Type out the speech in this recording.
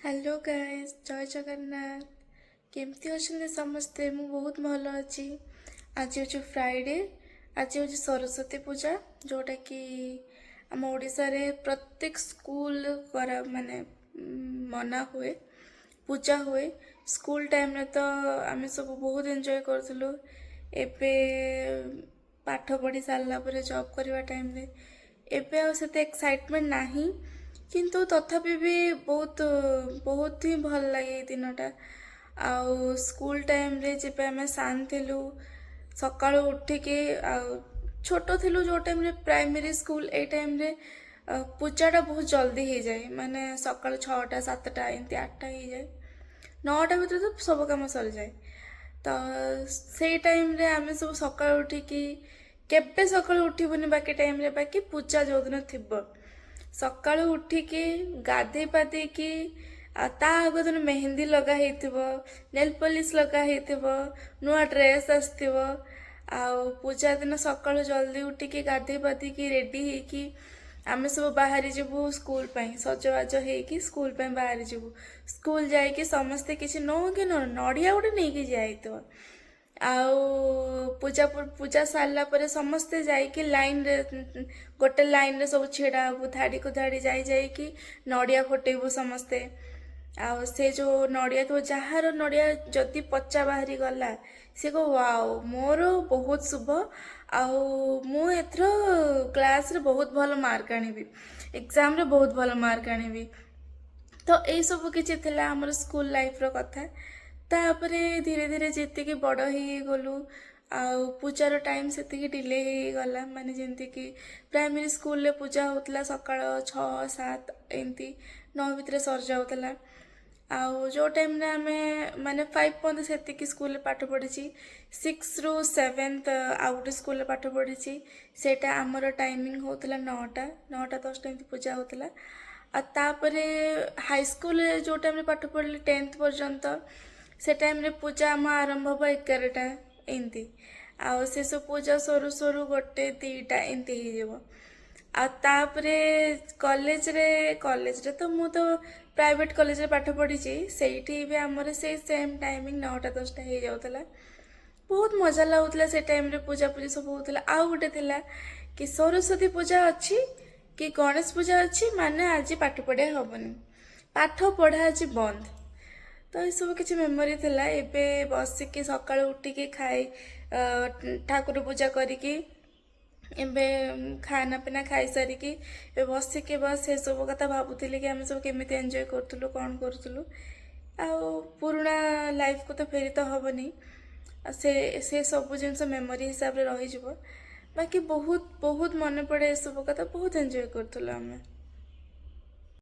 Hello guys, जय जगन्नाथ। केमती अच्छे समस्ते? मु बहुत भल अच्छी। आज हूँ फ्राइडे। आज हूँ सरस्वती पूजा, जोटा कि आम ओडिशा रे प्रत्येक स्कूल करा माने मना हुए, पूजा हुए। स्कूल टाइम रे तो आम सब बहुत एंजॉय करथुलु। एबे पाठ पढ़ी सारला पर जॉब करवा टाइम रे एबे आ सेते एक्साइटमेंट नाही, किंतु तथापि भी बहुत बहुत ही भल लगे दिनटा। आउ स्कूल टाइम रे जेबे आमे सान थिलु, सकाळु उठिके छोट थिलु जो टाइम रे प्राइमरी स्कूल ए टाइम रे पूजाटा बहुत जल्दी हो जाए, माने सकाळु 6टा 7टा एमती 8टा हो जाए, 9टा भीतर तो सब काम सरी जाए। तो से टाइम रे आमे सब सकाळु उठिकी केबे सकाळु उठिबुनी बाकी टाइम रे, बाकी पूजा जो दिन थिबो सकाळु उठिकी गाधे पाधेकी ता आग दिन मेहंदी लगा हेतिबो, नेल पॉलिश लगा हेतिबो, नुआ ड्रेस आसतिबो। पूजा दिन सकाळु जल्दी उठिकी गाधे पाधेकी रेडी हेकी आमे सब बाहरी जीवु स्कूल पाई, सजवाज हेकी स्कूल पाई बाहरी जीवु। स्कूल जाइकी समस्ते किसी नौ कि नड़िया गोटे नहीं कि जाइतो। पूजा पूजा सारा पर समस्ते जाइकी लाइन रे गोटे लाइन रे सब छिड़ा हबु, धाड़ी को धाड़ी जाइकी नड़िया फटेबु समस्ते। से जो नड़िया तो जार नड़िया जदि पचा बाहरी गला सी को वाओ मोर बहुत शुभ, मु एथर क्लास रे बहुत भल मार्क आनिबी, एग्जाम रे बहुत भल मार्क आनिबी। तो यही सब किसी थिला हमर स्कूल लाइफ रो कथा। तापरे धीरे धीरे जीत बड़ ही गलु, पूजार टाइम से डिले ही गला, माने जेमती कि प्राइमरी स्कूल रे पूजा होतला सकाळ 6 7 एमती 9 भितर सर जाउतला। जो टाइम रे आमे माने 5 पर्यंत सेतिकी स्कूल रे पाठ पढ़ी, 6 रु 7 आउ गोटे स्कूल रे पाठ पढ़ी। सेटा आमर टाइमिंग होतला 9टा 9टा 10टा एमती पूजा होतला। तापरे हाई स्कूल जो टाइम रे पाठ पढ़ी 10th पर्यंत, से टाइम रे पूजा आम आरंभ हम 11टा एमती। से सब पूजा सरू सरू गोटे 2टा एमती हो। तापरे कॉलेज रे तो मु तो प्राइवेट कॉलेज रे पाठ पढ़ी, से भी आमर से सेम टाइमिंग 9टा 10टा हो जाउतला। बहुत मजा लगुला से टाइम रे पूजा पूजी सब होता। आउ गोटे थिला कि सरस्वती पूजा अच्छी कि गणेश पूजा अच्छी माने आज पाठ पढ़ा हेनी, पाठ पढ़ा आज बंद। तो ये सब किसी मेमोरी थिला। एबे बसिकी सकाळु उठिकी खाई ठाकुर पूजा करिकी एबे खाना पीना खाई सारिकी बसिकी बस से सब कथा भावुली कि आम सब केमी एंजॉय करूँ कौन करूँ। पुराणा लाइफ को तो फेरी तो हेनी, से सब जिन मेमोरी हिसाब से रही। बाकी बहुत बहुत मन पड़े, सब कथा बहुत एंजॉय करूँ आम।